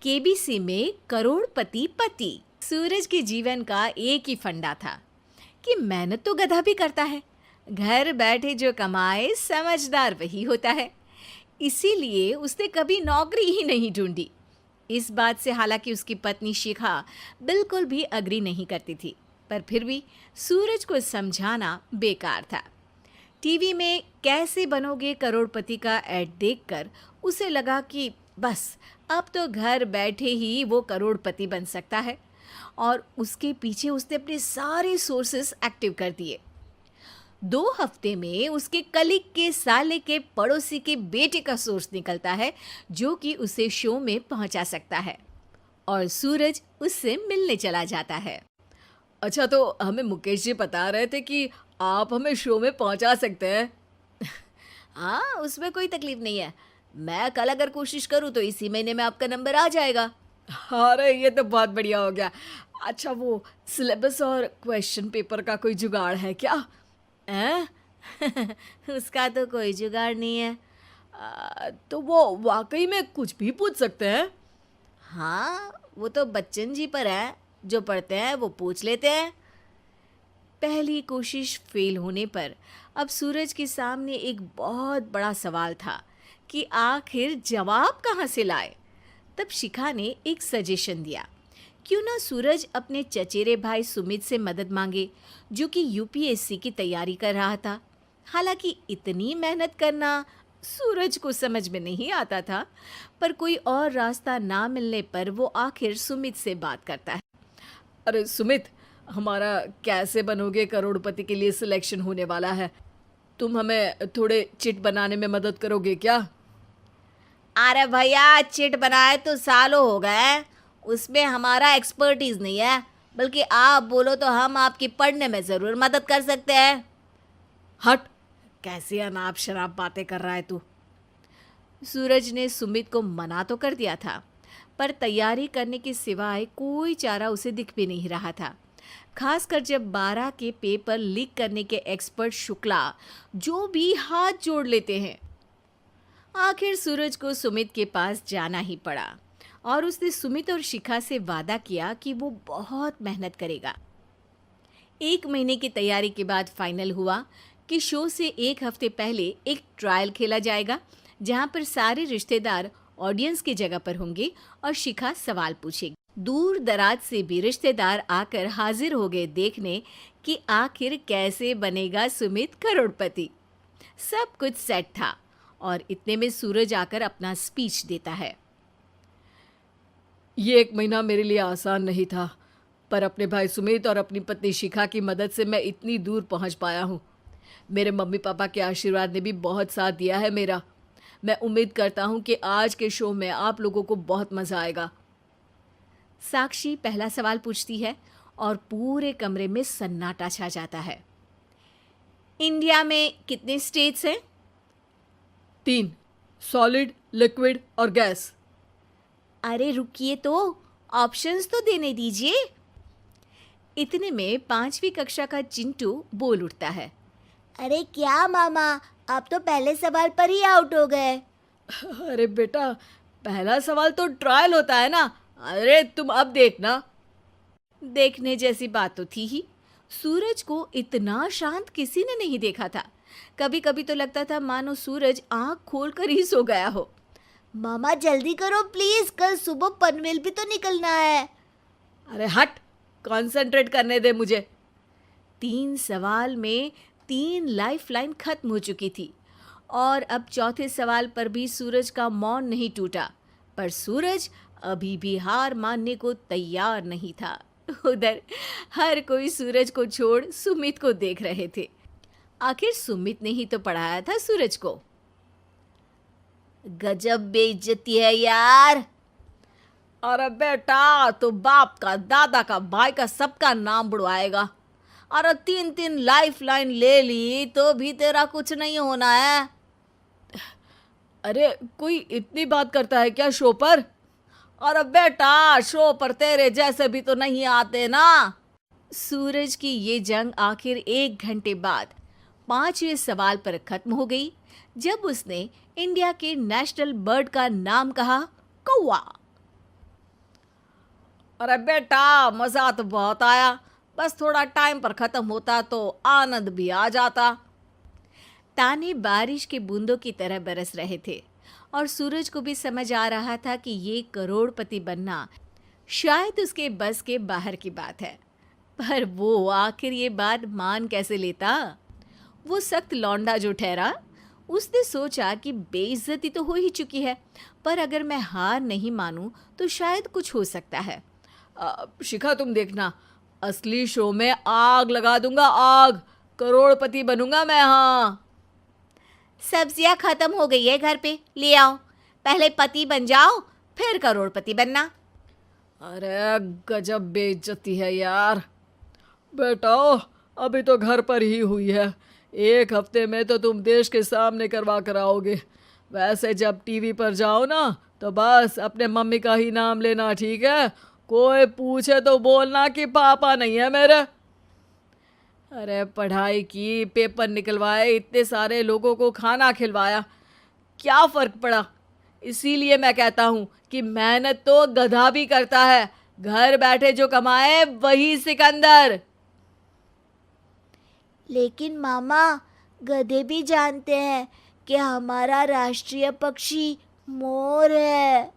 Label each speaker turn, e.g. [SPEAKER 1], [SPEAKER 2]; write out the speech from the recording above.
[SPEAKER 1] KBC में करोड़पति पति। सूरज के जीवन का एक ही फंडा था कि मेहनत तो गधा भी करता है, घर बैठे जो कमाए समझदार वही होता है। इसीलिए उसने कभी नौकरी ही नहीं ढूंढी। इस बात से हालांकि उसकी पत्नी शिखा बिल्कुल भी अग्री नहीं करती थी, पर फिर भी सूरज को समझाना बेकार था। टीवी में कैसे बनोगे करोड़पति का ऐड देखकर उसे लगा कि बस अब तो घर बैठे ही वो करोड़पति बन सकता है, और उसके पीछे उसने अपने सारे सोर्सेस एक्टिव कर दिए। 2 हफ्ते में उसके कलीग के साले के पड़ोसी के बेटे का सोर्स निकलता है जो कि उसे शो में पहुंचा सकता है, और सूरज उससे मिलने चला जाता है।
[SPEAKER 2] अच्छा, तो हमें मुकेश जी बता रहे थे कि आप हमें शो में पहुंचा सकते हैं।
[SPEAKER 1] हाँ, उसमें कोई तकलीफ नहीं है। मैं कल अगर कोशिश करूँ तो इसी महीने में आपका नंबर आ जाएगा।
[SPEAKER 2] अरे ये तो बहुत बढ़िया हो गया। अच्छा, वो सिलेबस और क्वेश्चन पेपर का कोई जुगाड़ है क्या?
[SPEAKER 1] हैं? उसका तो कोई जुगाड़ नहीं है।
[SPEAKER 2] तो वो वाकई में कुछ भी पूछ सकते हैं?
[SPEAKER 1] हाँ, वो तो बच्चन जी पर है, जो पढ़ते हैं वो पूछ लेते हैं। पहली कोशिश फेल होने पर अब सूरज के सामने एक बहुत बड़ा सवाल था कि आखिर जवाब कहाँ से लाए। तब शिखा ने एक सजेशन दिया, क्यों ना सूरज अपने चचेरे भाई सुमित से मदद मांगे, जो कि यूपीएससी की तैयारी कर रहा था। हालांकि इतनी मेहनत करना सूरज को समझ में नहीं आता था, पर कोई और रास्ता ना मिलने पर वो आखिर सुमित से बात करता है।
[SPEAKER 2] अरे सुमित, हमारा कैसे बनोगे करोड़पति के लिए सिलेक्शन होने वाला है। तुम हमें थोड़े चिट बनाने में मदद करोगे क्या?
[SPEAKER 1] अरे भैया, चिट बनाए तो सालों हो गए, उसमें हमारा एक्सपर्टीज नहीं है, बल्कि आप बोलो तो हम आपकी पढ़ने में ज़रूर मदद कर सकते हैं।
[SPEAKER 2] हट, कैसी अनाप शराब बातें कर रहा है तू।
[SPEAKER 1] सूरज ने सुमित को मना तो कर दिया था, पर तैयारी करने के सिवाय कोई चारा उसे दिख भी नहीं रहा था। खासकर जब 12 के पेपर लीक करने के एक्सपर्ट शुक्ला जो भी हाथ जोड़ लेते हैं। आखिर सूरज को सुमित के पास जाना ही पड़ा, और उसने सुमित और शिखा से वादा किया कि वो बहुत मेहनत करेगा। 1 महीने की तैयारी के बाद फाइनल हुआ कि शो से 1 हफ्ते पहले एक ट्रायल खेला जाएगा, जहां पर सारे रिश्तेदार ऑडियंस की जगह पर होंगे और शिखा सवाल पूछेगी। दूर दराज से भी रिश्तेदार आकर हाजिर हो गए देखने कि आखिर कैसे बनेगा सुमित करोड़पति। सब कुछ सेट था, और इतने में सूरज आकर अपना स्पीच देता है।
[SPEAKER 2] ये 1 महीना मेरे लिए आसान नहीं था, पर अपने भाई सुमित और अपनी पत्नी शिखा की मदद से मैं इतनी दूर पहुंच पाया हूँ। मेरे मम्मी पापा के आशीर्वाद ने भी बहुत साथ दिया है मेरा। मैं उम्मीद करता हूँ कि आज के शो में आप लोगों को बहुत मज़ा आएगा।
[SPEAKER 1] साक्षी पहला सवाल पूछती है और पूरे कमरे में सन्नाटा छा जाता है। इंडिया में कितने स्टेट्स हैं?
[SPEAKER 2] 3, सॉलिड, लिक्विड और गैस।
[SPEAKER 1] अरे रुकिए, तो ऑप्शंस तो देने दीजिए। इतने में 5वीं कक्षा का चिंटू बोल उठता है।
[SPEAKER 3] अरे क्या मामा, आप तो पहले सवाल पर ही आउट हो गए।
[SPEAKER 2] अरे बेटा, पहला सवाल तो ट्रायल होता है ना। अरे तुम अब देखना।
[SPEAKER 1] देखने जैसी बात तो थी ही। सूरज को इतना शांत किसी ने नहीं देखा था। कभी कभी तो लगता था मानो सूरज आंख खोलकर ही सो गया हो।
[SPEAKER 3] मामा जल्दी करो प्लीज, कल सुबह पनवेल भी तो निकलना है।
[SPEAKER 2] अरे हट, कंसंट्रेट करने दे मुझे।
[SPEAKER 1] 3 सवाल में 3 लाइफलाइन खत्म हो चुकी थी, और अब चौथे सवाल पर भी सूरज का मौन नहीं टूटा। पर सूरज अभी भी हार मानने को तैयार नहीं था। उधर हर कोई सूरज को छोड़ सुमित को देख रहे थे। आखिर सुमित ने ही तो पढ़ाया था सूरज को।
[SPEAKER 3] गजब बेइज्जती है यार।
[SPEAKER 2] अरे बेटा, तो बाप का, दादा का, भाई का, सबका नाम बुड़वाएगा।
[SPEAKER 1] अरे 3 लाइफलाइन ले ली तो भी तेरा कुछ नहीं होना है।
[SPEAKER 2] अरे कोई इतनी बात करता है क्या शो पर?
[SPEAKER 1] अरे बेटा, शो पर तेरे जैसे भी तो नहीं आते ना। सूरज की ये जंग आखिर 1 घंटे बाद 5वें सवाल पर खत्म हो गई, जब उसने इंडिया के नेशनल बर्ड का नाम कहा, कौवा।
[SPEAKER 2] अरे बेटा, मज़ा तो बहुत आया, बस थोड़ा टाइम पर ख़त्म होता तो आनंद भी आ जाता।
[SPEAKER 1] ताने बारिश के बूंदों की तरह बरस रहे थे और सूरज को भी समझ आ रहा था कि ये करोड़पति बनना शायद उसके बस के बाहर की बात है। पर वो आखिर ये बात मान कैसे लेता? वो सख्त लौंडा जो ठहरा, उसने सोचा कि बेइज्जती तो हो ही चुकी है, पर अगर मैं हार नहीं मानूं तो शायद कुछ हो सकता है।
[SPEAKER 2] शिखा, तुम देखना, असली शो में आग लगा दूंगा, आग। करोड़पति बनूंगा मैं। हाँ,
[SPEAKER 1] सब्जियां खत्म हो गई है घर पे, ले आओ। पहले पति बन जाओ, फिर करोड़पति बनना।
[SPEAKER 2] अरे गजब बेइज्जती है यार। बेटा, अभी तो घर पर ही हुई है, 1 हफ्ते में तो तुम देश के सामने करवा कर आओगे। वैसे जब टीवी पर जाओ ना, तो बस अपने मम्मी का ही नाम लेना, ठीक है? कोई पूछे तो बोलना कि पापा नहीं है मेरे। अरे पढ़ाई की, पेपर निकलवाए, इतने सारे लोगों को खाना खिलवाया, क्या फ़र्क पड़ा? इसीलिए मैं कहता हूँ कि मेहनत तो गधा भी करता है, घर बैठे जो कमाए वही सिकंदर।
[SPEAKER 3] लेकिन मामा, गधे भी जानते हैं कि हमारा राष्ट्रीय पक्षी मोर है।